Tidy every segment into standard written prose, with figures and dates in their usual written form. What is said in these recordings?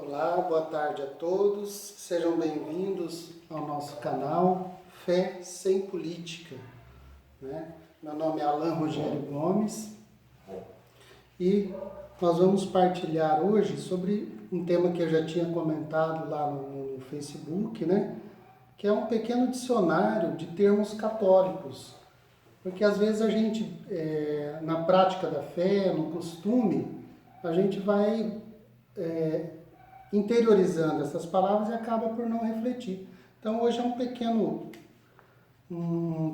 Olá, boa tarde a todos, sejam bem-vindos ao nosso canal Fé Sem Política. Meu nome é Alan Rogério Gomes e nós vamos partilhar hoje sobre um tema que eu já tinha comentado lá no Facebook, que é um pequeno dicionário de termos católicos. Porque às vezes a gente, na prática da fé, no costume, a gente vai interiorizando essas palavras e acaba por não refletir. Então hoje é um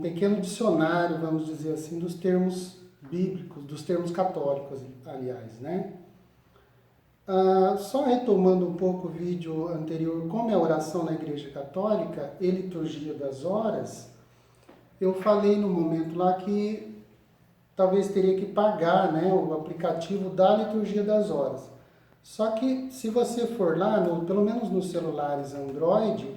pequeno dicionário, vamos dizer assim, dos termos bíblicos, dos termos católicos, aliás, só retomando um pouco o vídeo anterior, como é a oração na Igreja Católica e liturgia das horas, eu falei no momento lá que talvez teria que pagar, o aplicativo da liturgia das horas. Só que se você for lá, pelo menos nos celulares Android,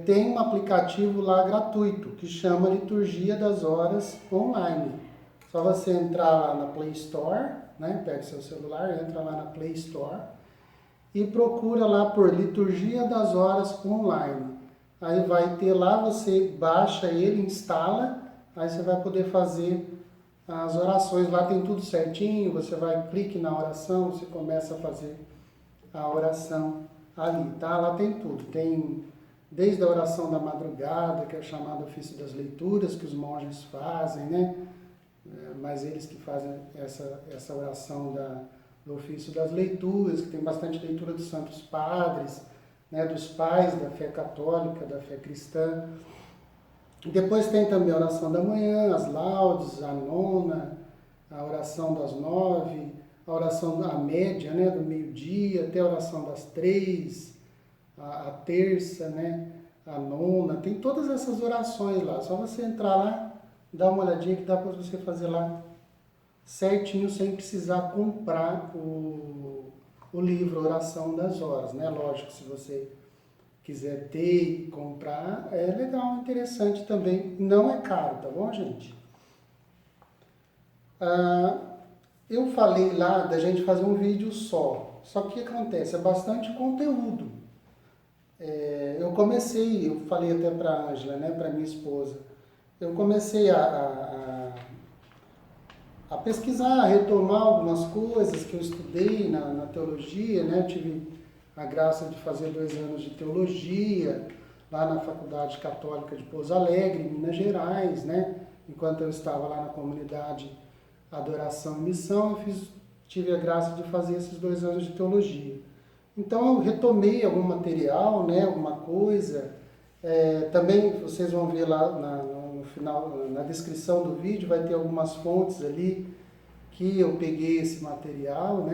tem um aplicativo lá gratuito que chama Liturgia das Horas Online. Só você entrar lá na Play Store, pega seu celular, entra lá na Play Store e procura lá por Liturgia das Horas Online. Aí vai ter lá, você baixa ele, instala, aí você vai poder fazer as orações. Lá tem tudo certinho, você vai, clique na oração, você começa a fazer a oração ali, tá? Lá tem tudo, tem desde a oração da madrugada, que é chamada ofício das leituras, que os monges fazem, mas eles que fazem essa oração do ofício das leituras, que tem bastante leitura dos santos padres, dos pais da fé católica, da fé cristã. Depois tem também a oração da manhã, as laudes, a nona, a oração das 9, a oração da média, do meio-dia, até a oração das 3, a terça, a nona, tem todas essas orações lá. Só você entrar lá, dar uma olhadinha que dá para você fazer lá certinho, sem precisar comprar o livro Oração das Horas, Lógico, se você quiser ter e comprar, é legal, interessante também. Não é caro, tá bom, gente? Eu falei lá da gente fazer um vídeo só que o que acontece? É bastante conteúdo. Eu falei até para a Ângela, para minha esposa, eu comecei a pesquisar, a retomar algumas coisas que eu estudei na teologia, Eu tive a graça de fazer 2 anos de teologia lá na Faculdade Católica de Pouso Alegre, em Minas Gerais, Enquanto eu estava lá na comunidade Adoração e Missão, tive a graça de fazer esses 2 anos de teologia. Então eu retomei algum material, alguma coisa. Também vocês vão ver lá no final, na descrição do vídeo, vai ter algumas fontes ali que eu peguei esse material,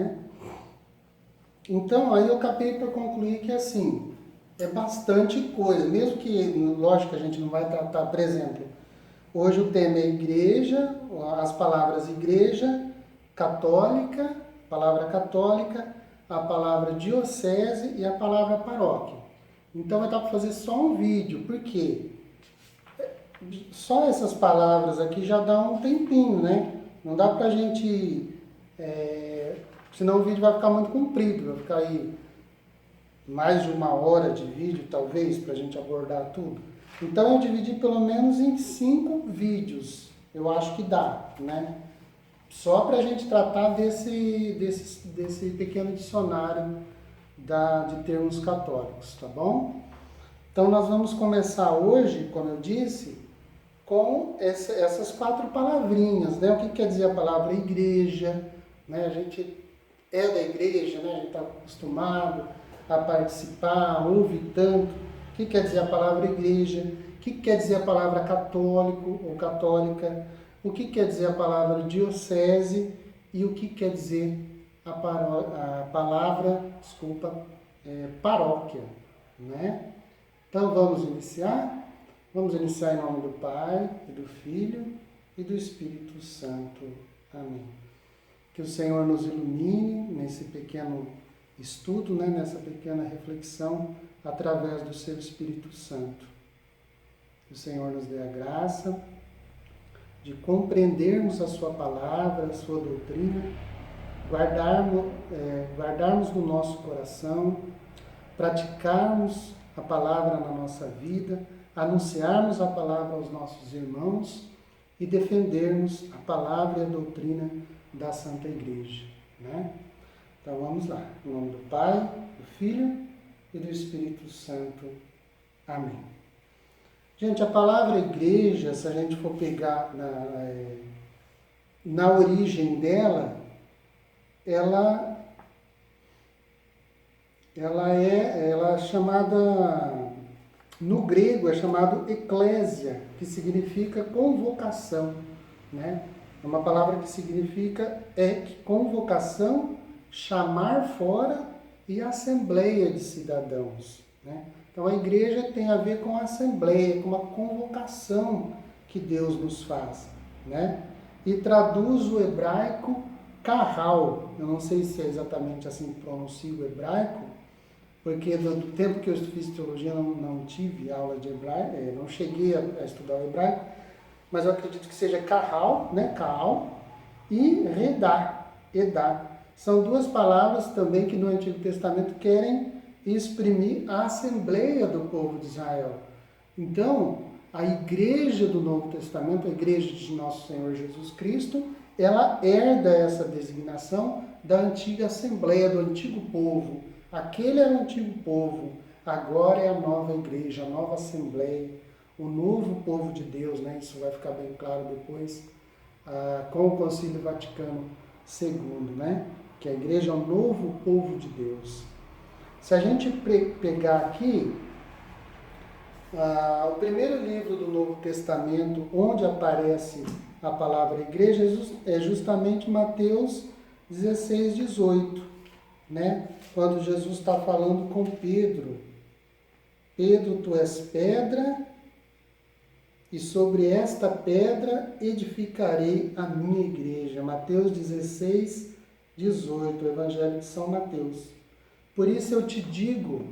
Então, aí eu acabei por concluir que, assim, é bastante coisa, mesmo que, lógico, a gente não vai tratar, por exemplo, hoje o tema é igreja, as palavras igreja, católica, palavra católica, a palavra diocese e a palavra paróquia. Então, vai dar para fazer só um vídeo, por quê? Só essas palavras aqui já dá um tempinho, Não dá pra gente... senão o vídeo vai ficar muito comprido, vai ficar aí mais de 1 hora de vídeo, talvez, para a gente abordar tudo. Então eu dividi pelo menos em 5 vídeos, eu acho que dá, Só para a gente tratar desse pequeno dicionário de termos católicos, tá bom? Então nós vamos começar hoje, como eu disse, com essas 4 palavrinhas, O que quer dizer a palavra igreja, A gente é da igreja, a gente está acostumado a participar, ouve tanto. O que quer dizer a palavra igreja? O que quer dizer a palavra católico ou católica? O que quer dizer a palavra diocese? E o que quer dizer a palavra, paróquia, Então vamos iniciar? Vamos iniciar em nome do Pai, e do Filho e do Espírito Santo. Amém. Que o Senhor nos ilumine nesse pequeno estudo, nessa pequena reflexão, através do seu Espírito Santo. Que o Senhor nos dê a graça de compreendermos a sua palavra, a sua doutrina, guardarmos no nosso coração, praticarmos a palavra na nossa vida, anunciarmos a palavra aos nossos irmãos e defendermos a palavra e a doutrina da Santa Igreja, né? Então vamos lá. Em nome do Pai, do Filho e do Espírito Santo. Amém. Gente, a palavra igreja, se a gente for pegar na origem dela, ela é chamada, no grego é chamado eclésia, que significa convocação, né? É uma palavra que significa convocação, chamar fora e assembleia de cidadãos, né? Então a igreja tem a ver com a assembleia, com a convocação que Deus nos faz, né? E traduz o hebraico Kahal. Eu não sei se é exatamente assim que pronuncia o hebraico, porque do tempo que eu fiz teologia não tive aula de hebraico, não cheguei a estudar o hebraico, mas eu acredito que seja Kahal, né? Kahal, e Edá. São duas palavras também que no Antigo Testamento querem exprimir a assembleia do povo de Israel. Então, a igreja do Novo Testamento, a igreja de nosso Senhor Jesus Cristo, ela herda essa designação da antiga assembleia, do antigo povo. Aquele era o antigo povo, agora é a nova igreja, a nova assembleia, o novo povo de Deus, né? Isso vai ficar bem claro depois com o Concílio Vaticano II, né? Que a igreja é o novo povo de Deus. Se a gente pegar aqui, o primeiro livro do Novo Testamento, onde aparece a palavra igreja, é justamente Mateus 16, 18, né? Quando Jesus está falando com Pedro. Pedro, tu és pedra, e sobre esta pedra edificarei a minha igreja. Mateus 16, 18, o Evangelho de São Mateus. Por isso eu te digo,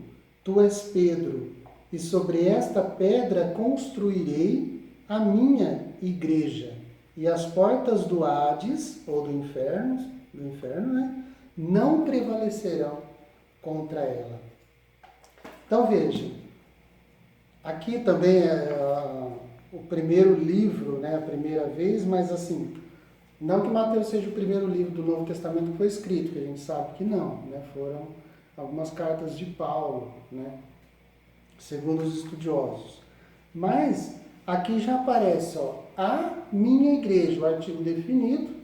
tu és Pedro, e sobre esta pedra construirei a minha igreja, e as portas do Hades, ou do inferno, né, não prevalecerão contra ela. Então veja, aqui também é o primeiro livro, né, a primeira vez, mas assim, não que Mateus seja o primeiro livro do Novo Testamento que foi escrito, que a gente sabe que não, né, foram algumas cartas de Paulo, né, segundo os estudiosos. Mas aqui já aparece, a minha igreja, o artigo definido,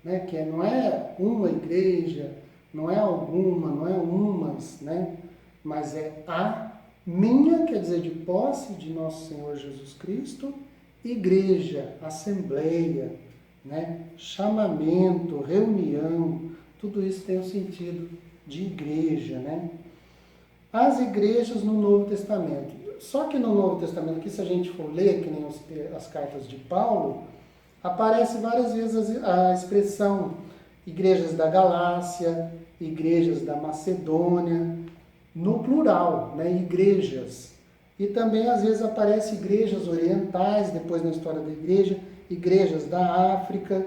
né, que não é uma igreja, não é alguma, não é umas, né, mas é a minha, quer dizer, de posse de nosso Senhor Jesus Cristo, igreja, assembleia, né, chamamento, reunião, tudo isso tem o sentido de igreja, né? As igrejas no Novo Testamento. Só que no Novo Testamento, aqui se a gente for ler, que nem as cartas de Paulo, aparece várias vezes a expressão igrejas da Galácia, igrejas da Macedônia, no plural, né? Igrejas. E também às vezes aparece igrejas orientais, depois na história da igreja, igrejas da África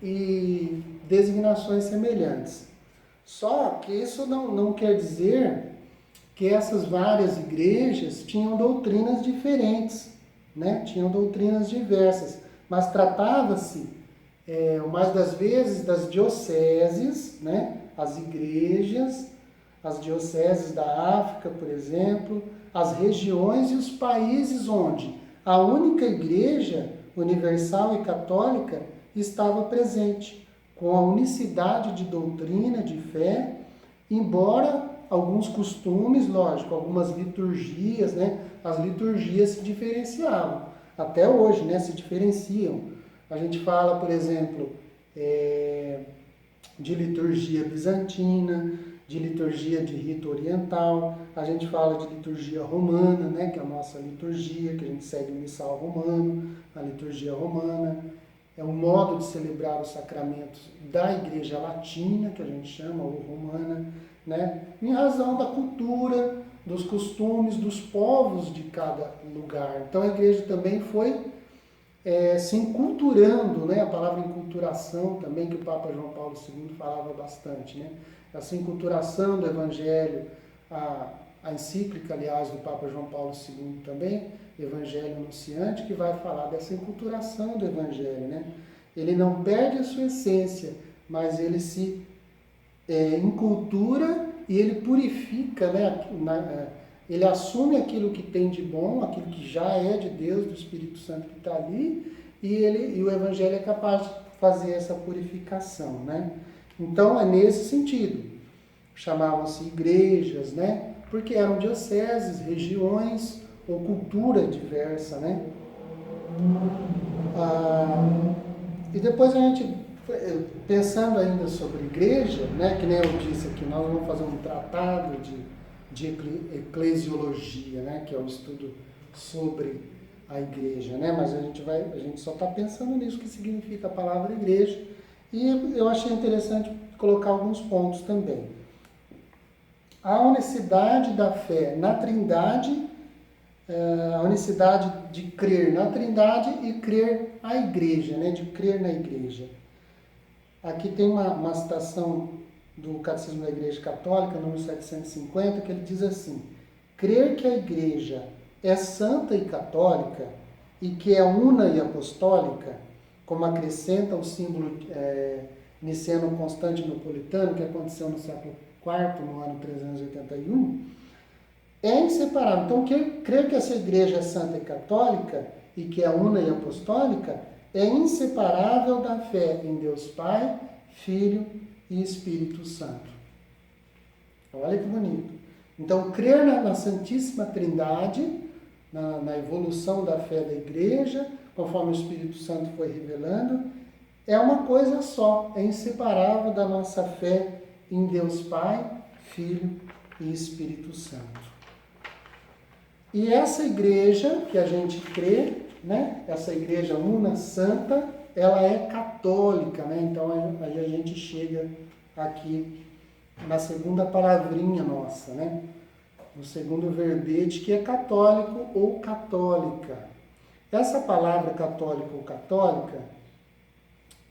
e designações semelhantes. Só que isso não quer dizer que essas várias igrejas tinham doutrinas diferentes, né? Tinham doutrinas diversas, mas tratava-se, mais das vezes, das dioceses, né? As igrejas, as dioceses da África, por exemplo, as regiões e os países onde a única igreja universal e católica estava presente, com a unicidade de doutrina, de fé, embora alguns costumes, lógico, algumas liturgias, né? As liturgias se diferenciavam. Até hoje, né? Se diferenciam. A gente fala, por exemplo, de liturgia bizantina, de liturgia de rito oriental, a gente fala de liturgia romana, né? Que é a nossa liturgia, que a gente segue o missal romano, a liturgia romana. É o modo de celebrar os sacramentos da Igreja Latina, que a gente chama, ou romana, né? Em razão da cultura, dos costumes, dos povos de cada lugar. Então a Igreja também foi se enculturando, né? A palavra enculturação também, que o Papa João Paulo II falava bastante, né? Essa enculturação do Evangelho, a encíclica, aliás, do Papa João Paulo II também, Evangelho Anunciante, que vai falar dessa enculturação do Evangelho, né? Ele não perde a sua essência, mas ele se encultura e ele purifica, né? Ele assume aquilo que tem de bom, aquilo que já é de Deus, do Espírito Santo que está ali, e o Evangelho é capaz de fazer essa purificação, né? Então é nesse sentido. Chamavam-se igrejas, né? Porque eram dioceses, regiões ou cultura diversa, né? E depois a gente, pensando ainda sobre igreja, né? Que nem eu disse aqui, nós vamos fazer um tratado de eclesiologia, né? Que é o estudo sobre a igreja, né? Mas a gente só está pensando nisso, que significa a palavra igreja. E eu achei interessante colocar alguns pontos também. A unicidade da fé na Trindade, a unicidade de crer na Trindade e crer a igreja, né? De crer na igreja. Aqui tem uma citação do Catecismo da Igreja Católica, número 750, que ele diz assim: crer que a igreja é santa e católica e que é una e apostólica, como acrescenta o símbolo niceno-constantinopolitano, que aconteceu no século IV, no ano 381, é inseparável. Então, crer que essa igreja é santa e católica e que é una e apostólica é inseparável da fé em Deus Pai, Filho e Espírito Santo. Olha que bonito. Então, crer na Santíssima Trindade, na evolução da fé da igreja, conforme o Espírito Santo foi revelando, é uma coisa só, é inseparável da nossa fé em Deus Pai, Filho e Espírito Santo. E essa igreja que a gente crê, né, essa igreja una, santa, ela é católica, né? Então aí a gente chega aqui na segunda palavrinha nossa, né? No segundo verbete, que é católico ou católica. Essa palavra católico ou católica,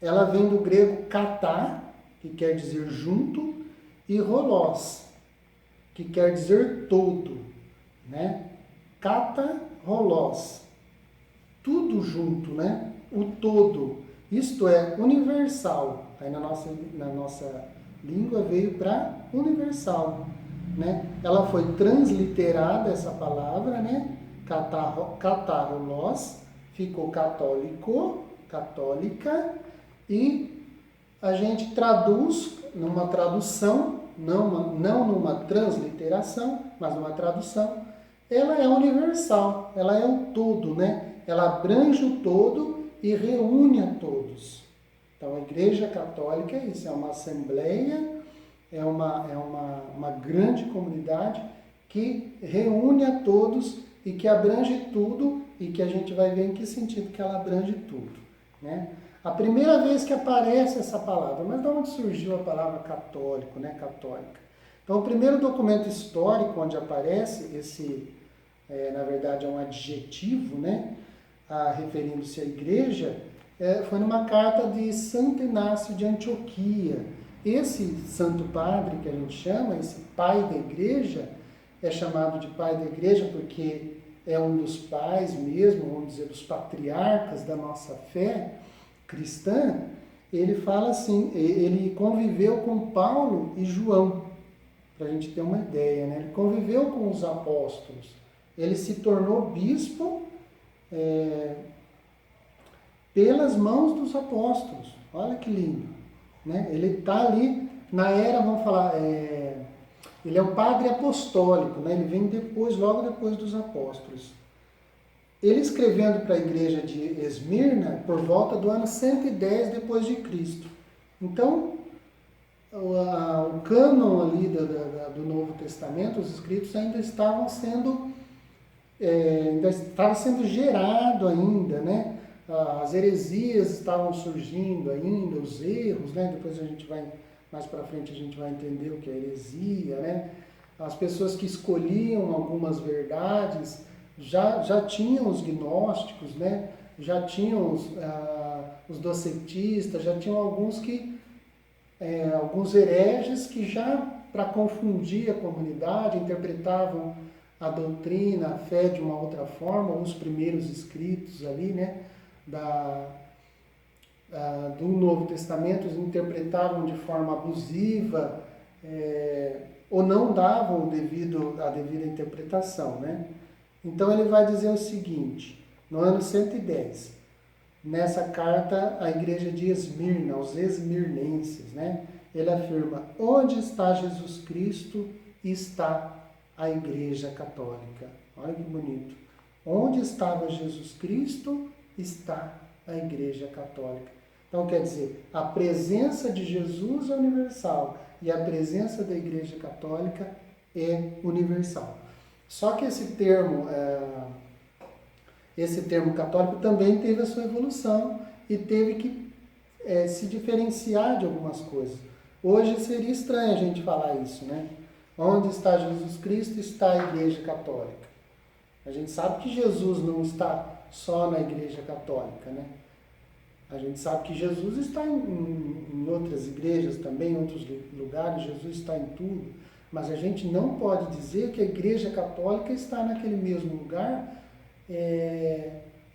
ela vem do grego katá, que quer dizer junto, e rolós, que quer dizer todo, né? Kata, rolós, tudo junto, né? O todo, isto é, universal. Aí na nossa língua veio para universal, né? Ela foi transliterada, essa palavra, né? Catarolós, ficou católico, católica, e a gente traduz numa tradução, não numa transliteração, mas numa tradução. Ela é universal, ela é o todo, né? Ela abrange o todo e reúne a todos. Então, a Igreja Católica é isso, é uma assembleia, é uma grande comunidade que reúne a todos e que abrange tudo, e que a gente vai ver em que sentido que ela abrange tudo, né? A primeira vez que aparece essa palavra, mas de onde surgiu a palavra católico, né? Católica. Então, o primeiro documento histórico onde aparece esse, na verdade é um adjetivo, né? Referindo-se à igreja, foi numa carta de Santo Inácio de Antioquia. Esse santo padre que a gente chama, esse pai da igreja, é chamado de pai da igreja porque é um dos pais mesmo, vamos dizer, dos patriarcas da nossa fé cristã. Ele fala assim, ele conviveu com Paulo e João, para a gente ter uma ideia, né? Ele conviveu com os apóstolos, ele se tornou bispo pelas mãos dos apóstolos. Olha que lindo, né? Ele está ali na era, vamos falar, ele é o padre apostólico, né? Ele vem depois, logo depois dos apóstolos. Ele escrevendo para a igreja de Esmirna por volta do ano 110 depois de Cristo. Então, o cânon ali do Novo Testamento, os escritos ainda estavam sendo gerado ainda, né? As heresias estavam surgindo ainda, os erros, né? Depois mais para frente a gente vai entender o que é heresia, né? As pessoas que escolhiam algumas verdades já tinham os gnósticos, né? já tinham os docetistas, já tinham alguns hereges que já, para confundir a comunidade, interpretavam a doutrina, a fé de uma outra forma, os primeiros escritos ali, né, do Novo Testamento, os interpretavam de forma abusiva, ou não davam a devida interpretação, né? Então ele vai dizer o seguinte, no ano 110, nessa carta à igreja de Esmirna, aos esmirnenses, né? Ele afirma, onde está Jesus Cristo está a igreja católica. Olha que bonito. Onde estava Jesus Cristo está a igreja católica. Então quer dizer, a presença de Jesus é universal e a presença da igreja católica é universal. Só que esse termo católico também teve a sua evolução e teve que se diferenciar de algumas coisas. Hoje seria estranho a gente falar isso, né? Onde está Jesus Cristo está a igreja católica. A gente sabe que Jesus não está só na igreja católica, né? A gente sabe que Jesus está em outras igrejas também, em outros lugares, Jesus está em tudo. Mas a gente não pode dizer que a igreja católica está naquele mesmo lugar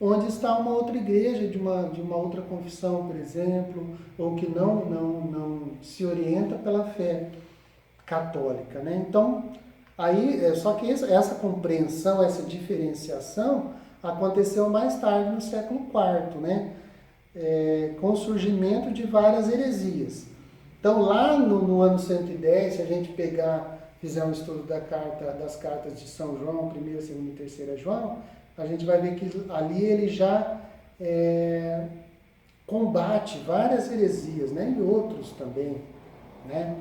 onde está uma outra igreja de uma outra confissão, por exemplo, ou que não se orienta pela fé católica, né? Então, só que essa compreensão, essa diferenciação aconteceu mais tarde no século IV, né? Com o surgimento de várias heresias. Então, lá no ano 110, se a gente fizer um estudo das cartas de São João, 1ª, 2ª e 3ª João, a gente vai ver que ali ele já combate várias heresias, né? E outros também, né?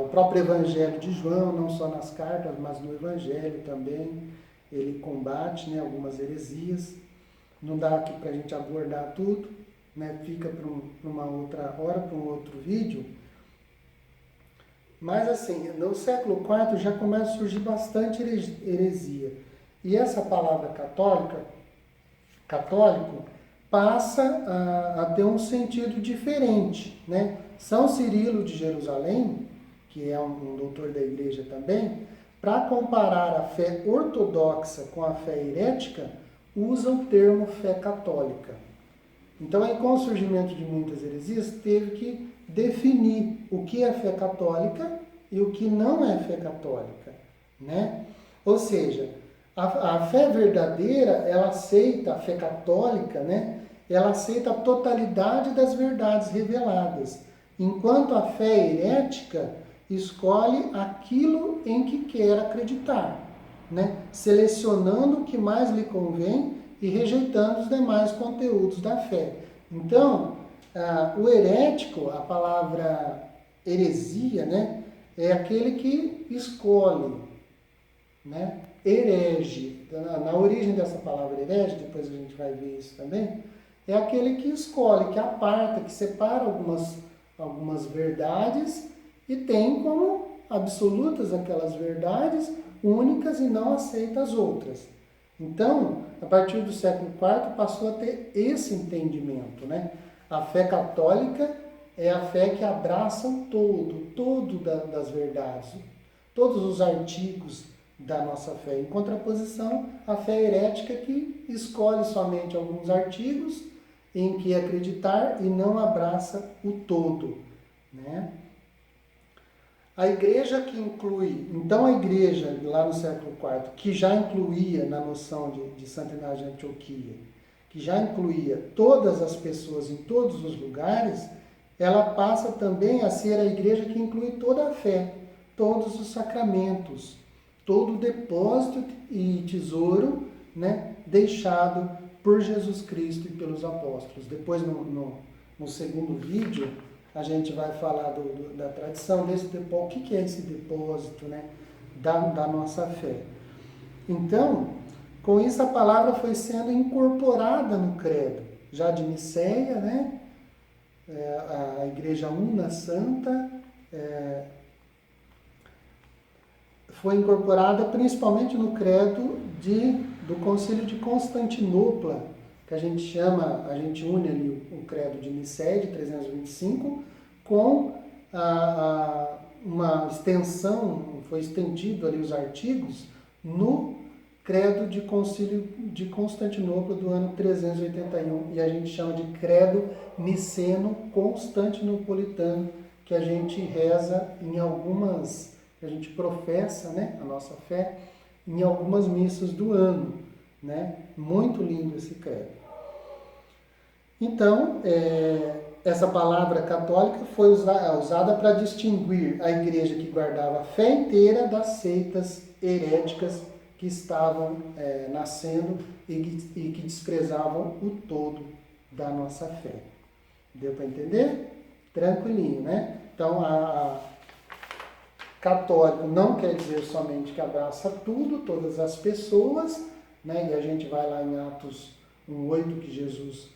O próprio Evangelho de João, não só nas cartas, mas no Evangelho também, ele combate, né, algumas heresias. Não dá aqui para a gente abordar tudo, né? Fica para uma outra hora, para um outro vídeo. Mas assim, no século IV já começa a surgir bastante heresia. E essa palavra católico, passa a ter um sentido diferente, né? São Cirilo de Jerusalém, que é um doutor da igreja também, para comparar a fé ortodoxa com a fé herética, usa o termo fé católica. Então, aí, com o surgimento de muitas heresias, teve que definir o que é fé católica e o que não é fé católica, né? Ou seja, a fé verdadeira, ela aceita, a fé católica, né? Ela aceita a totalidade das verdades reveladas, enquanto a fé herética escolhe aquilo em que quer acreditar, né? Selecionando o que mais lhe convém e rejeitando os demais conteúdos da fé. Então, o herético, a palavra heresia, né, é aquele que escolhe, né, herege. Na origem dessa palavra herege, depois a gente vai ver isso também, é aquele que escolhe, que aparta, que separa algumas verdades e tem como absolutas aquelas verdades únicas e não aceita as outras. Então, a partir do século IV, passou a ter esse entendimento, né? A fé católica é a fé que abraça o todo das verdades, todos os artigos da nossa fé, em contraposição à fé herética que escolhe somente alguns artigos em que acreditar e não abraça o todo, né? A igreja que inclui, então a igreja lá no século IV, que já incluía na noção de Santa Inácia de Antioquia, que já incluía todas as pessoas em todos os lugares, ela passa também a ser a igreja que inclui toda a fé, todos os sacramentos, todo o depósito e tesouro, né, deixado por Jesus Cristo e pelos apóstolos. Depois, no segundo vídeo, a gente vai falar da tradição desse depósito. O que é esse depósito, né, da nossa fé? Então, com isso a palavra foi sendo incorporada no credo, já de Nicéia, né, a Igreja Una Santa, foi incorporada principalmente no credo do Concílio de Constantinopla, que a gente une ali o credo de Nicéia, de 325, com uma extensão, foi estendido ali os artigos, no credo de Concílio de Constantinopla do ano 381, e a gente chama de credo niceno-constantinopolitano, que a gente reza em algumas, que a gente professa, né, a nossa fé, em algumas missas do ano, né? Muito lindo esse credo. Então, essa palavra católica foi usada para distinguir a igreja que guardava a fé inteira das seitas heréticas que estavam nascendo e que desprezavam o todo da nossa fé. Deu para entender? Tranquilinho, né? Então, católico não quer dizer somente que abraça tudo, todas as pessoas, né? E a gente vai lá em Atos 1:8 que Jesus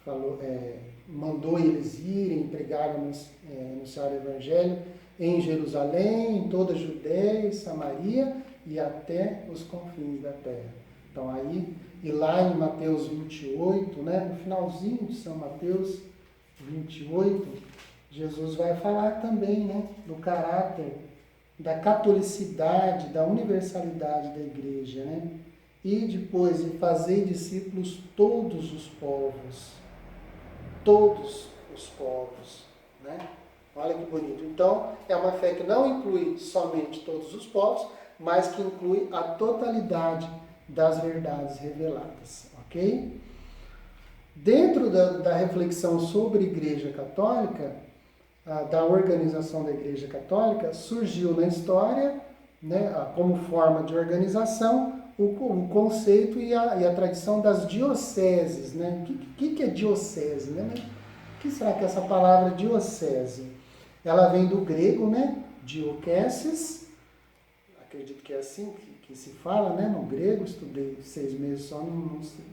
falou, mandou eles irem, pregar, anunciar o Evangelho em Jerusalém, em toda a Judéia e Samaria e até os confins da terra. Então aí, e lá em Mateus 28, né, no finalzinho de São Mateus 28, Jesus vai falar também, né, do caráter, da catolicidade, da universalidade da igreja, né? E depois de fazer discípulos todos os povos, né? Olha que bonito. Então, é uma fé que não inclui somente todos os povos, mas que inclui a totalidade das verdades reveladas, ok? Dentro da reflexão sobre a Igreja Católica, da organização da Igreja Católica, surgiu na história, né, como forma de organização, o conceito e a tradição das dioceses. Né? O que é diocese? Né? O que será que é essa palavra diocese? Ela vem do grego, né? Dioceses, acredito que é assim que se fala, né? No grego, estudei 6 meses só, não sei.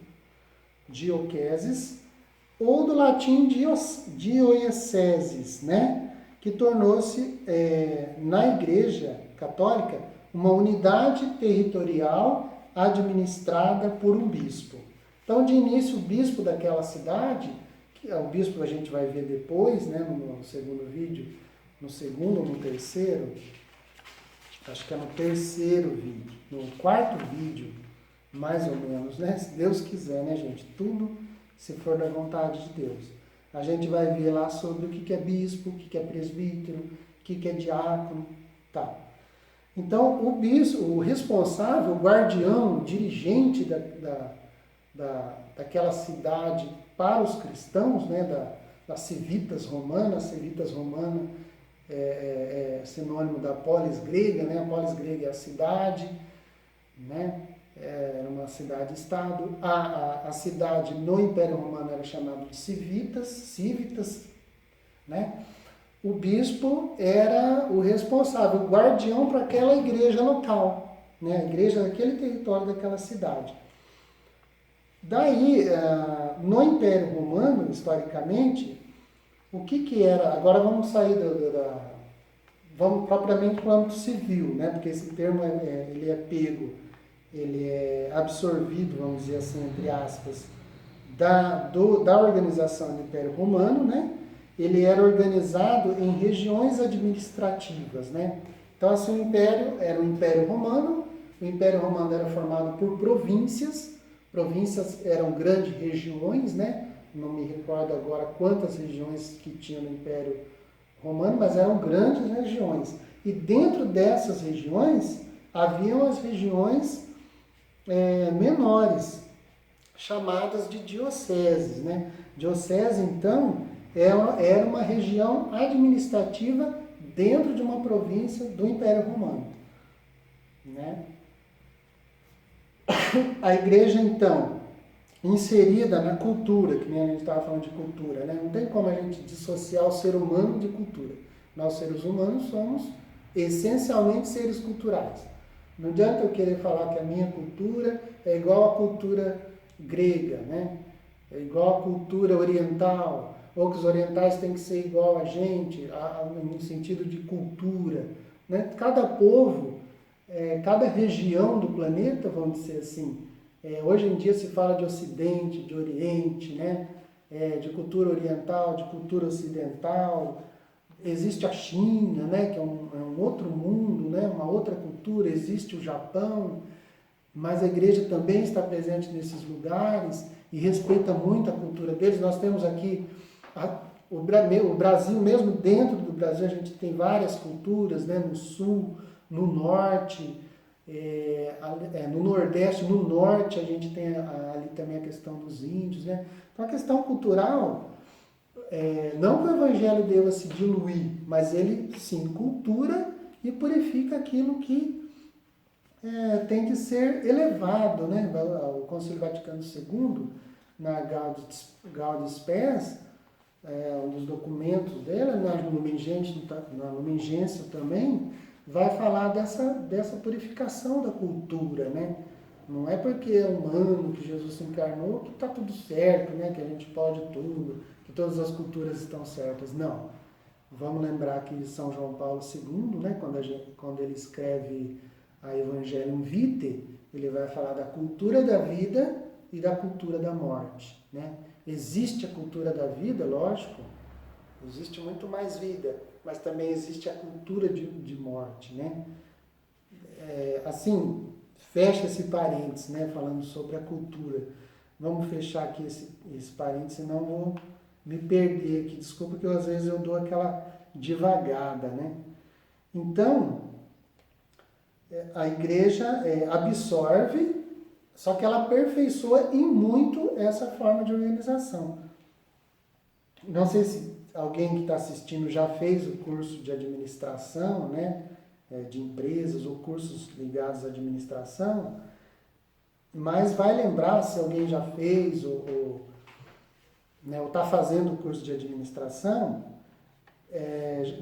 Dioceses, ou do latim dioeceses, né? Que tornou-se, na Igreja Católica, uma unidade territorial administrada por um bispo. Então, de início, o bispo daquela cidade, que é o bispo a gente vai ver depois, né, no segundo vídeo, no segundo ou no terceiro, acho que é no terceiro vídeo, no quarto vídeo, mais ou menos, né? Se Deus quiser, né, gente? Tudo se for da vontade de Deus. A gente vai ver lá sobre o que é bispo, o que é presbítero, o que é diácono, tá? Então, o bispo, o responsável, o guardião, o dirigente daquela cidade para os cristãos, né, das civitas romanas, civitas romana é sinônimo da polis grega, né? A polis grega é a cidade, né? Era uma cidade-estado. A cidade no Império Romano era chamada de civitas, né? O bispo era o responsável, o guardião para aquela igreja local, né? A igreja daquele território, daquela cidade. Daí, no Império Romano, historicamente, o que era... Agora vamos sair vamos propriamente para o âmbito civil, né? Porque esse termo ele é pego, ele é absorvido, vamos dizer assim, entre aspas, da organização do Império Romano, né? Ele era organizado em regiões administrativas, né? Então, assim, o Império era o Império Romano era formado por províncias eram grandes regiões, né? Não me recordo agora quantas regiões que tinha no Império Romano, mas eram grandes regiões. E dentro dessas regiões, haviam as regiões menores, chamadas de dioceses, né? Diocese, então, era uma região administrativa dentro de uma província do Império Romano, né? A igreja, então, inserida na cultura, que nem a gente estava falando de cultura, né? Não tem como a gente dissociar o ser humano de cultura. Nós, seres humanos, somos essencialmente seres culturais. Não adianta eu querer falar que a minha cultura é igual à cultura grega, né? É igual à cultura oriental, ou que os orientais têm que ser igual a gente, no sentido de cultura, né? Cada povo, cada região do planeta, vamos dizer assim, Hoje em dia se fala de Ocidente, de Oriente, né? De cultura oriental, de cultura ocidental. Existe a China, né? Que é um outro mundo, né? Uma outra cultura. Existe o Japão, mas a igreja também está presente nesses lugares e respeita muito a cultura deles. Nós temos aqui o Brasil, mesmo dentro do Brasil, a gente tem várias culturas, né? No sul, no norte, no nordeste, no norte a gente tem ali também a questão dos índios, né? Então a questão cultural, não que o evangelho deva se diluir, mas ele sim cultura e purifica aquilo que tem que ser elevado, né? O Concílio Vaticano II, na Gaudium Spes, um dos documentos dela, na Lumen Gentium também, vai falar dessa purificação da cultura, né? Não é porque é humano que Jesus se encarnou que está tudo certo, né? Que a gente pode tudo, que todas as culturas estão certas. Não. Vamos lembrar que São João Paulo II, né? Quando ele escreve a Evangelium Vitae, ele vai falar da cultura da vida e da cultura da morte, né? Existe a cultura da vida, lógico, existe muito mais vida, mas também existe a cultura de morte, né? Assim, fecha esse parênteses, né? Falando sobre a cultura. Vamos fechar aqui esse parênteses, senão eu vou me perder aqui. Desculpa que às vezes eu dou aquela divagada, né? Então, a igreja absorve, só que ela aperfeiçoa em muito essa forma de organização. Não sei se alguém que está assistindo já fez o curso de administração, né, de empresas ou cursos ligados à administração, mas vai lembrar, se alguém já fez ou está fazendo o curso de administração,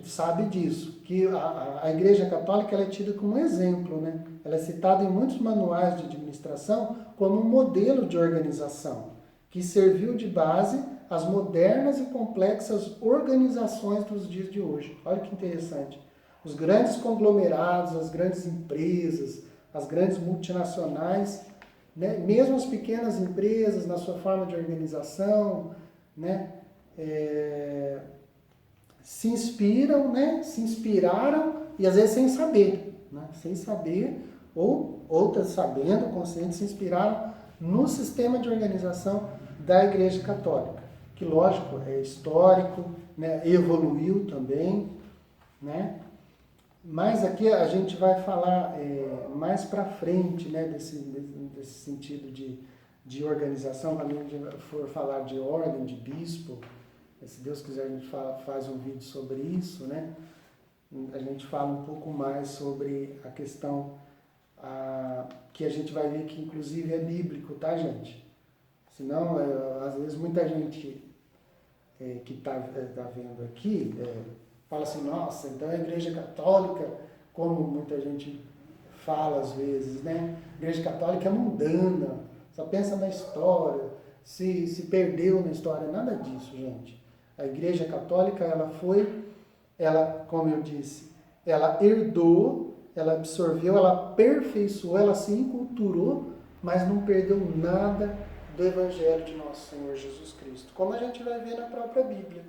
sabe disso, que a Igreja Católica ela é tida como exemplo, né? Ela é citada em muitos manuais de administração como um modelo de organização, que serviu de base às modernas e complexas organizações dos dias de hoje. Olha que interessante. Os grandes conglomerados, as grandes empresas, as grandes multinacionais, né? Mesmo as pequenas empresas, na sua forma de organização, né? Se inspiram, né? Se inspiraram, e às vezes sem saber, né? Sem saber, ou outras sabendo, conscientes, se inspiraram no sistema de organização da Igreja Católica, que lógico, é histórico, né? Evoluiu também, né? Mas aqui a gente vai falar mais para frente, né? desse sentido de organização, quando a gente for falar de ordem, de bispo. Se Deus quiser, a gente faz um vídeo sobre isso, né? A gente fala um pouco mais sobre a questão que a gente vai ver que, inclusive, é bíblico, tá, gente? Senão, às vezes, muita gente que está vendo aqui fala assim, nossa, então a Igreja Católica, como muita gente fala às vezes, né? A Igreja Católica é mundana, só pensa na história, se perdeu na história, nada disso, gente. A Igreja Católica, ela, como eu disse, ela herdou, ela absorveu, ela aperfeiçoou, ela se enculturou, mas não perdeu nada do Evangelho de nosso Senhor Jesus Cristo, como a gente vai ver na própria Bíblia,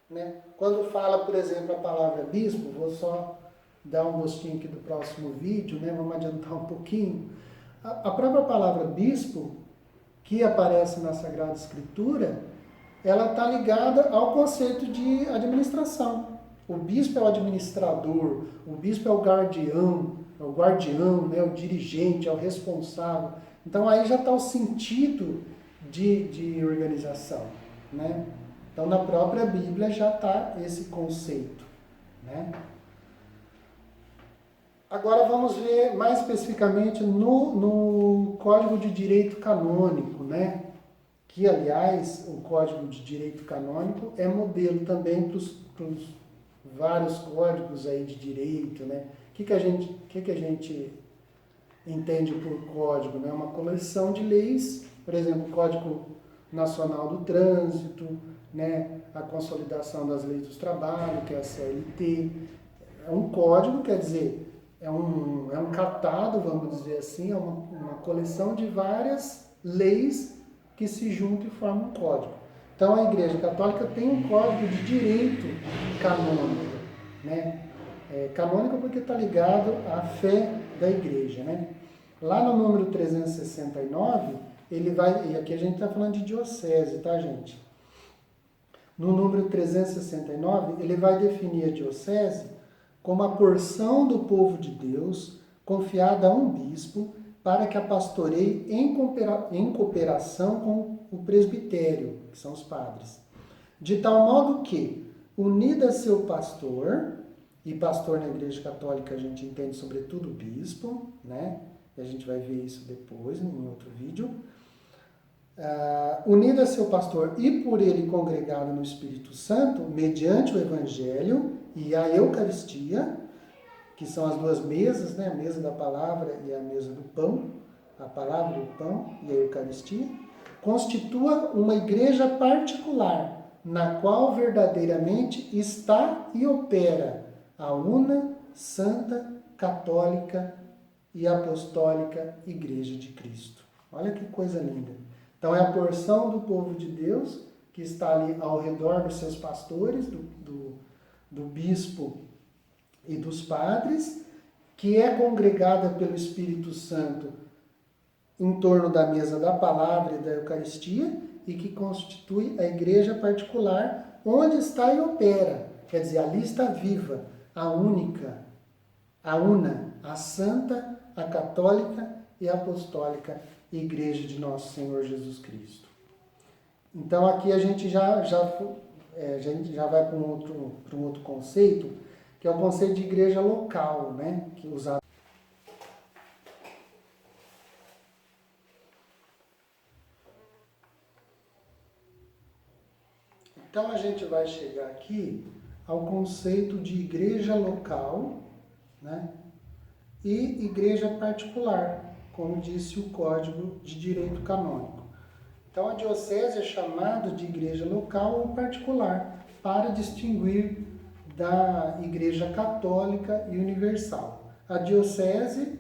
né? Quando fala, por exemplo, a palavra bispo, vou só dar um gostinho aqui do próximo vídeo, né? Vamos adiantar um pouquinho. A própria palavra bispo, que aparece na Sagrada Escritura, ela está ligada ao conceito de administração. O bispo é o administrador, o bispo é o guardião, né, o dirigente, é o responsável. Então aí já está o sentido de organização, né? Então na própria Bíblia já está esse conceito, né? Agora vamos ver mais especificamente no Código de Direito Canônico, né? Que, aliás, o Código de Direito Canônico é modelo também para os vários códigos aí de direito, né? O que a gente entende por código, né? Uma coleção de leis, por exemplo, o Código Nacional do Trânsito, né? A consolidação das leis do trabalho, que é a CLT. É um código, quer dizer, é um catado, vamos dizer assim, é uma coleção de várias leis que se juntam e formam um código. Então a Igreja Católica tem um código de direito canônico, né? Canônico porque está ligado à fé da Igreja, né? Lá no número 369, ele vai, e aqui a gente está falando de diocese, tá, gente? No número 369, ele vai definir a diocese como a porção do povo de Deus confiada a um bispo para que a pastoreie em cooperação com o presbitério, que são os padres. De tal modo que, unida a seu pastor, e pastor na Igreja Católica a gente entende sobretudo bispo, né? E a gente vai ver isso depois, em outro vídeo. Unido a seu pastor e por ele congregado no Espírito Santo, mediante o Evangelho e a Eucaristia, que são as duas mesas, né? A mesa da palavra e a mesa do pão, a palavra e o pão e a Eucaristia, constitua uma igreja particular, na qual verdadeiramente está e opera a una, santa, católica e apostólica Igreja de Cristo. Olha que coisa linda. Então é a porção do povo de Deus que está ali ao redor dos seus pastores, do bispo e dos padres, que é congregada pelo Espírito Santo em torno da mesa da palavra e da Eucaristia e que constitui a igreja particular onde está e opera. Quer dizer, ali está viva, a única, a una, a santa, a católica e a apostólica Igreja de Nosso Senhor Jesus Cristo. Então aqui a gente já vai para um outro conceito, que é o conceito de igreja local, né? Que usado. Então a gente vai chegar aqui ao conceito de igreja local, né? E igreja particular, como disse o Código de Direito Canônico. Então a diocese é chamada de igreja local ou particular, para distinguir da igreja católica e universal. A diocese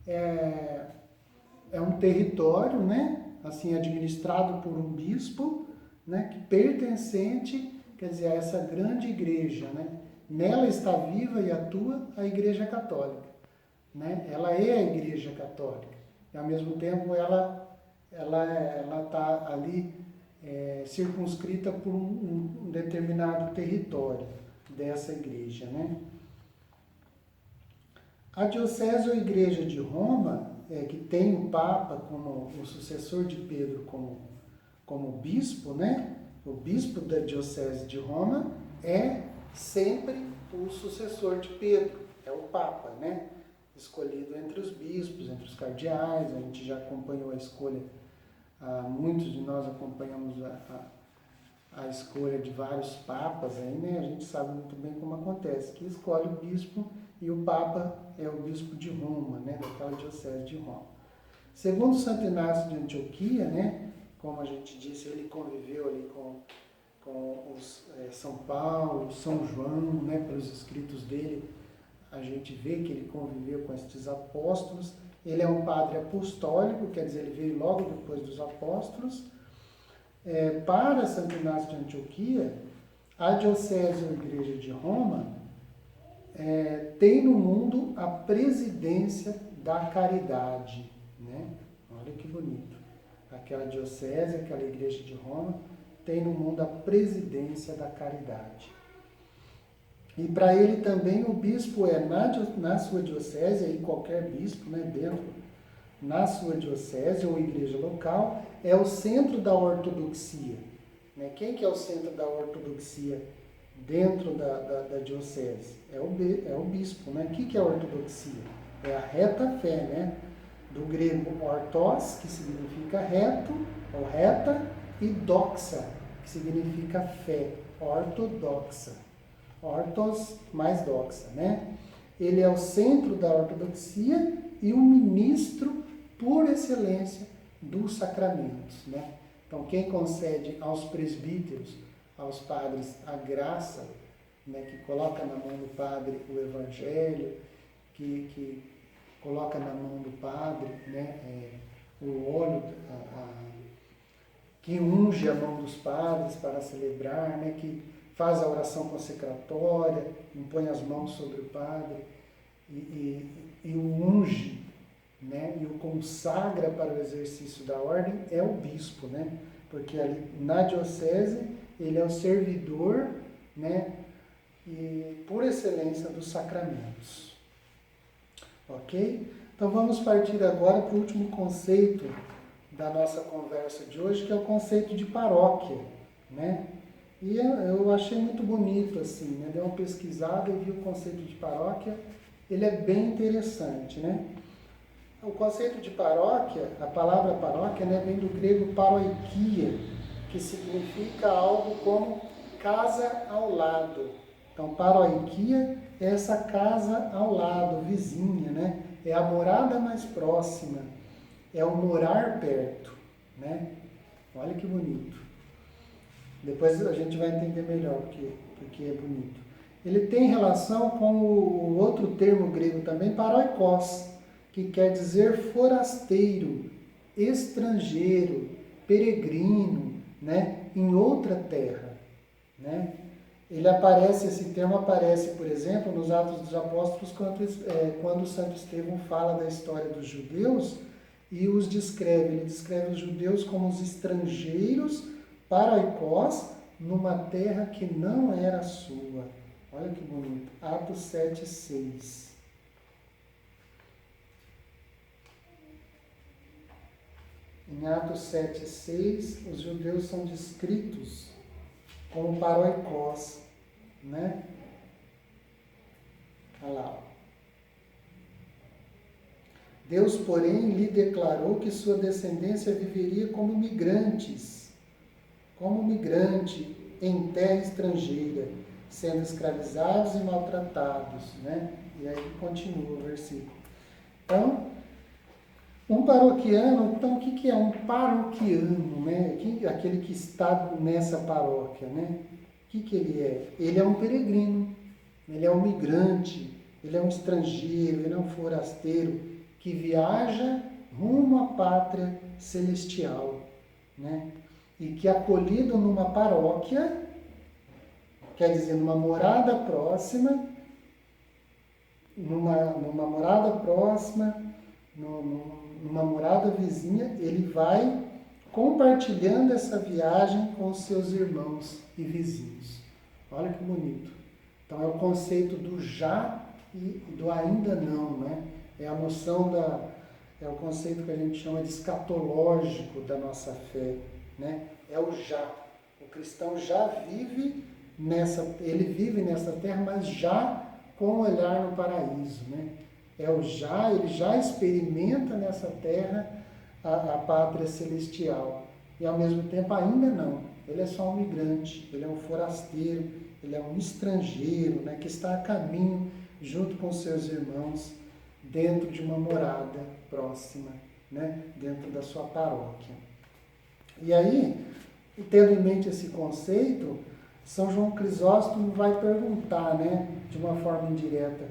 é um território, né, assim, administrado por um bispo, né, que pertencente, quer dizer, a essa grande igreja, né? Nela está viva e atua a Igreja Católica, né? Ela é a Igreja Católica e, ao mesmo tempo, ela está ali circunscrita por um determinado território dessa igreja, né? A diocese ou igreja de Roma, que tem o Papa como o sucessor de Pedro como bispo, né? O bispo da diocese de Roma é sempre o sucessor de Pedro, é o Papa, né? Escolhido entre os bispos, entre os cardeais. A gente já acompanhou a escolha, muitos de nós acompanhamos a escolha de vários papas aí, né? A gente sabe muito bem como acontece, que escolhe o bispo e o papa é o bispo de Roma, né? Daquela diocese de Roma. Segundo Santo Inácio de Antioquia, né? Como a gente disse, ele conviveu ali com os São Paulo, São João, né? Pelos escritos dele, a gente vê que ele conviveu com estes apóstolos. Ele é um padre apostólico, quer dizer, ele veio logo depois dos apóstolos. Para Santo Inácio de Antioquia, a diocese ou igreja de Roma tem no mundo a presidência da caridade, né? Olha que bonito. Aquela diocese, aquela igreja de Roma, tem no mundo a presidência da caridade. E para ele também o bispo na sua diocese, aí qualquer bispo, né, na sua diocese ou igreja local, é o centro da ortodoxia. Né? Quem que é o centro da ortodoxia dentro da diocese? É o bispo. Né? O que é a ortodoxia? É a reta fé, né? Do grego ortos, que significa reto ou reta, e doxa, que significa fé, ortodoxa. Ortos mais doxa, né? Ele é o centro da ortodoxia e o ministro por excelência dos sacramentos, né? Então, quem concede aos presbíteros, aos padres, a graça, né, que coloca na mão do padre o evangelho, que coloca na mão do padre, né, o óleo que unge a mão dos padres para celebrar, né? Que faz a oração consecratória, impõe as mãos sobre o padre e o unge, né? E o consagra para o exercício da ordem é o bispo, né? Porque ali na diocese ele é o servidor, né? E por excelência dos sacramentos. Ok? Então vamos partir agora para o último conceito da nossa conversa de hoje, que é o conceito de paróquia, né? E eu achei muito bonito, assim, né? Dei uma pesquisada e vi o conceito de paróquia, ele é bem interessante, né? O conceito de paróquia, a palavra paróquia, né, vem do grego paroikia, que significa algo como casa ao lado. Então, paroikia é essa casa ao lado, vizinha, né? É a morada mais próxima, é o morar perto, né? Olha que bonito. Depois a gente vai entender melhor porque é bonito. Ele tem relação com o outro termo grego também, paroikos, que quer dizer forasteiro, estrangeiro, peregrino, né? Em outra terra, né? Esse termo aparece, por exemplo, nos Atos dos Apóstolos, quando Santo Estevão fala da história dos judeus e os descreve. Ele descreve os judeus como os estrangeiros, paroikos, numa terra que não era sua. Olha que bonito. Atos 7:6. Em Atos 7:6, os judeus são descritos como paroikos, né? Olha lá. Deus, porém, lhe declarou que sua descendência viveria como migrante em terra estrangeira, sendo escravizados e maltratados, né? E aí continua o versículo. Então, um paroquiano, então o que é um paroquiano, né? Aquele que está nessa paróquia, né? O que ele é? Ele é um peregrino, ele é um migrante, ele é um estrangeiro, ele é um forasteiro que viaja rumo à pátria celestial, né? E que acolhido numa paróquia, quer dizer, numa morada próxima, numa morada vizinha, ele vai compartilhando essa viagem com os seus irmãos e vizinhos. Olha que bonito. Então é o conceito do já e do ainda não, né? É a noção é o conceito que a gente chama de escatológico da nossa fé, né? É o já. O cristão já vive ele vive nessa terra, mas já com o olhar no paraíso, né? É o já, ele já experimenta nessa terra a pátria celestial. E ao mesmo tempo ainda não. Ele é só um migrante, ele é um forasteiro, ele é um estrangeiro, né, que está a caminho junto com seus irmãos dentro de uma morada próxima, né, dentro da sua paróquia. E aí, tendo em mente esse conceito, São João Crisóstomo vai perguntar, né, de uma forma indireta,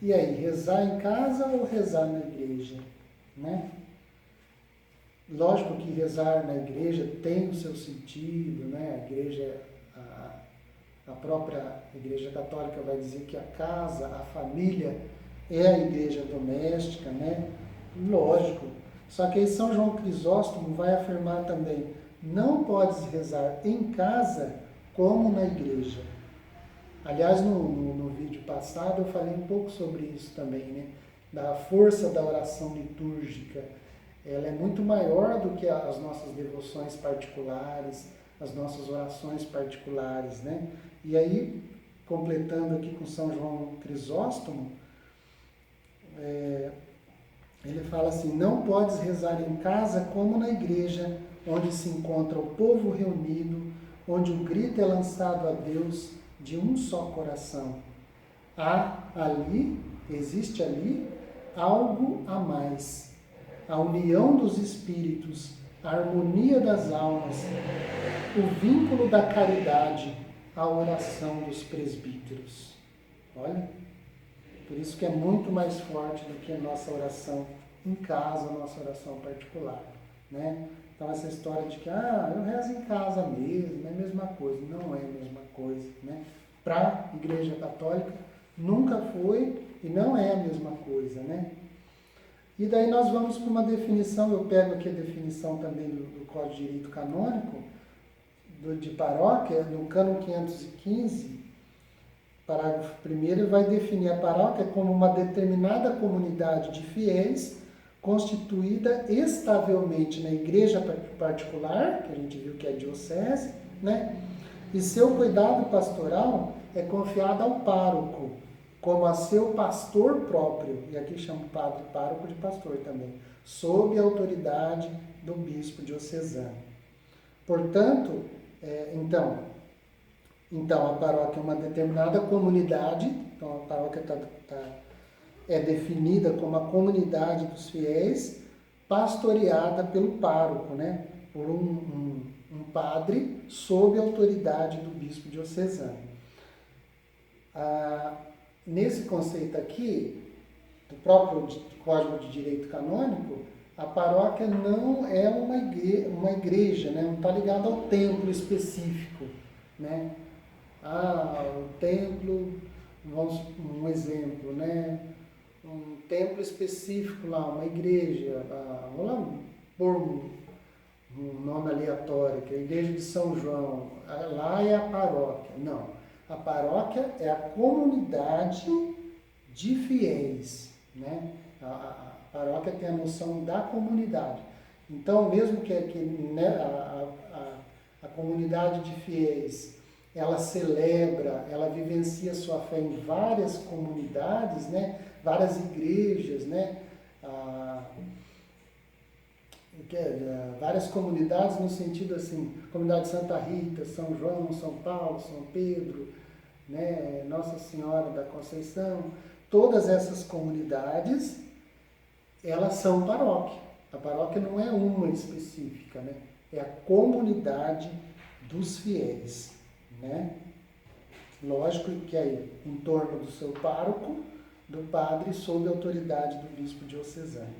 e aí, rezar em casa ou rezar na igreja? Né? Lógico que rezar na igreja tem o seu sentido, né? A igreja, a própria Igreja Católica vai dizer que a casa, a família é a igreja doméstica, né? Lógico. Só que aí São João Crisóstomo vai afirmar também, não podes rezar em casa como na igreja. Aliás, no vídeo passado eu falei um pouco sobre isso também, né? Da força da oração litúrgica. Ela é muito maior do que as nossas devoções particulares, as nossas orações particulares, né? E aí, completando aqui com São João Crisóstomo, ele fala assim, não podes rezar em casa como na igreja, onde se encontra o povo reunido, onde o grito é lançado a Deus de um só coração. Existe ali algo a mais. A união dos espíritos, a harmonia das almas, o vínculo da caridade, a oração dos presbíteros. Olha, por isso que é muito mais forte do que a nossa oração em casa a nossa oração particular, né? Então essa história de que eu rezo em casa mesmo, é a mesma coisa, não é a mesma coisa, né? Para a Igreja Católica nunca foi e não é a mesma coisa, né? E daí nós vamos para uma definição, eu pego aqui a definição também do Código de Direito Canônico, de paróquia, no cânon 515, parágrafo 1º, ele vai definir a paróquia como uma determinada comunidade de fiéis constituída estavelmente na igreja particular, que a gente viu que é a diocese, né? E seu cuidado pastoral é confiado ao pároco, como a seu pastor próprio, e aqui chama o padre pároco de pastor também, sob a autoridade do bispo diocesano. Portanto, então a paróquia é uma determinada comunidade, então a paróquia é definida como a comunidade dos fiéis, pastoreada pelo pároco, né? Por um padre sob a autoridade do bispo diocesano. Nesse conceito aqui, do próprio Código de Direito Canônico, a paróquia não é uma igreja, né? Não está ligada ao templo específico, né? O templo, um exemplo, né? Um templo específico lá, uma igreja, vamos lá pôr um nome aleatório, que é a igreja de São João, lá é a paróquia. Não, a paróquia é a comunidade de fiéis, né? A paróquia tem a noção da comunidade. Então, mesmo que né, a comunidade de fiéis, ela celebra, ela vivencia sua fé em várias comunidades, né? Várias igrejas, né? Várias comunidades no sentido assim, comunidade de Santa Rita, São João, São Paulo, São Pedro, né? Nossa Senhora da Conceição, todas essas comunidades, elas são paróquia. A paróquia não é uma específica, né? É a comunidade dos fiéis, né? Lógico que aí, em torno do seu pároco, do padre, sob a autoridade do bispo diocesano.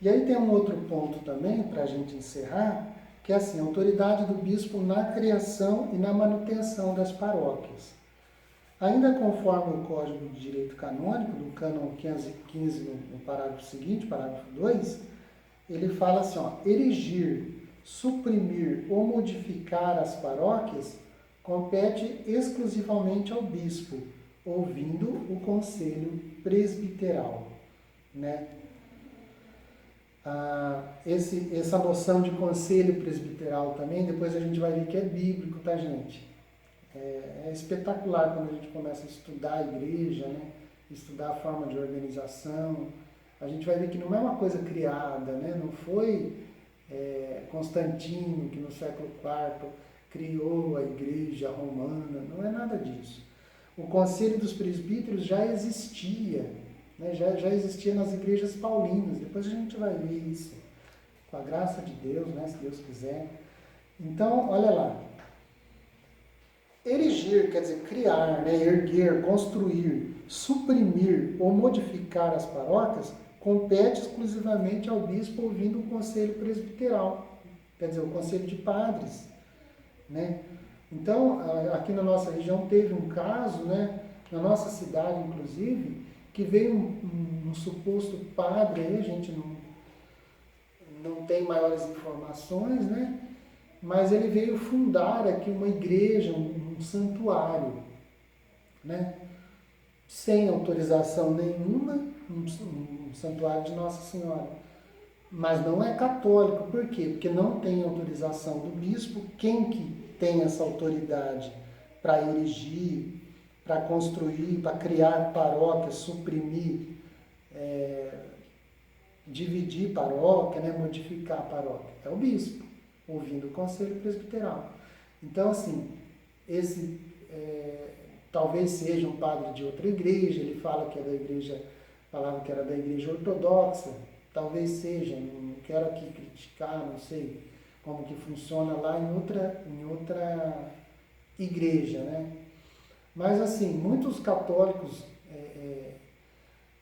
E aí tem um outro ponto também, para a gente encerrar, que é assim, a autoridade do bispo na criação e na manutenção das paróquias. Ainda conforme o Código de Direito Canônico, do cânon 515, no parágrafo seguinte, parágrafo 2, ele fala assim, erigir, suprimir ou modificar as paróquias compete exclusivamente ao bispo, ouvindo o conselho presbiteral, né? Essa noção de conselho presbiteral também, depois a gente vai ver que é bíblico, tá, gente? É espetacular quando a gente começa a estudar a igreja, né? Estudar a forma de organização. A gente vai ver que não é uma coisa criada, né? Não foi Constantino que no século IV criou a igreja romana, não é nada disso. O conselho dos presbíteros já existia, né? Já existia nas igrejas paulinas, depois a gente vai ver isso, com a graça de Deus, né? Se Deus quiser. Então, olha lá, erigir, quer dizer, criar, né? Erguer, construir, suprimir ou modificar as paróquias, compete exclusivamente ao bispo ouvindo o conselho presbiteral, quer dizer, o conselho de padres, né? Então, aqui na nossa região teve um caso, né? Na nossa cidade, inclusive, que veio um suposto padre, aí a gente não tem maiores informações, né? Mas ele veio fundar aqui uma igreja, um santuário, né? Sem autorização nenhuma, um santuário de Nossa Senhora. Mas não é católico, por quê? Porque não tem autorização do bispo. Quem que tem essa autoridade para erigir, para construir, para criar paróquia, suprimir, dividir paróquia, né? Modificar a paróquia? É o bispo, ouvindo o conselho presbiteral. Então, assim, talvez seja um padre de outra igreja, ele fala que é da igreja, falava que era da igreja ortodoxa, talvez seja, não quero aqui criticar, não sei como que funciona lá em outra igreja, né? Mas assim, muitos católicos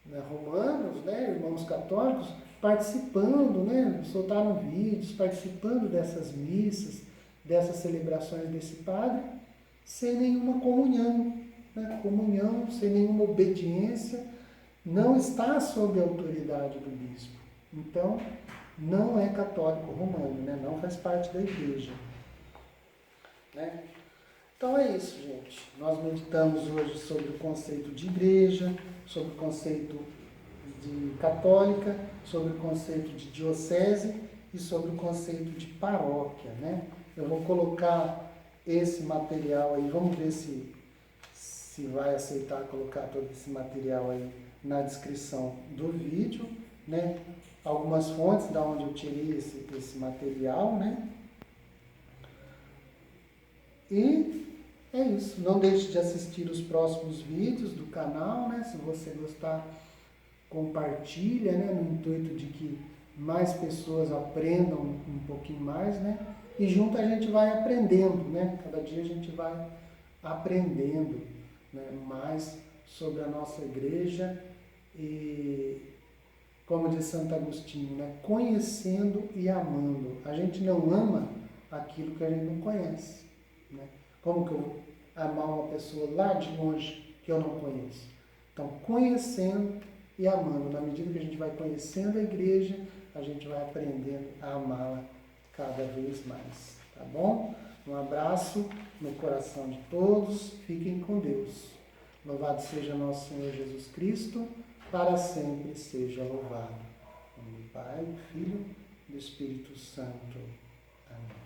né, romanos, né, irmãos católicos, participando, né, soltaram vídeos, participando dessas missas, dessas celebrações desse padre, sem nenhuma comunhão, né, comunhão, sem nenhuma obediência, não está sob a autoridade do bispo. Então, não é católico romano, né, não faz parte da igreja. Né? Então é isso, gente. Nós meditamos hoje sobre o conceito de igreja, sobre o conceito de católica, sobre o conceito de diocese e sobre o conceito de paróquia, né? Eu vou colocar esse material aí, vamos ver se vai aceitar colocar todo esse material aí na descrição do vídeo, né? Algumas fontes da onde eu tirei esse material, né? E é isso. Não deixe de assistir os próximos vídeos do canal, né? Se você gostar, compartilha, né? No intuito de que mais pessoas aprendam um pouquinho mais, né? E junto a gente vai aprendendo, né? Cada dia a gente vai aprendendo, né, mais sobre a nossa igreja e, como diz Santo Agostinho, né? Conhecendo e amando. A gente não ama aquilo que a gente não conhece, né? Como que eu vou amar uma pessoa lá de longe que eu não conheço? Então, conhecendo e amando. Na medida que a gente vai conhecendo a igreja, a gente vai aprendendo a amá-la cada vez mais. Tá bom? Um abraço no coração de todos. Fiquem com Deus. Louvado seja nosso Senhor Jesus Cristo, para sempre seja louvado. Em nome do Pai, do Filho e do Espírito Santo. Amém.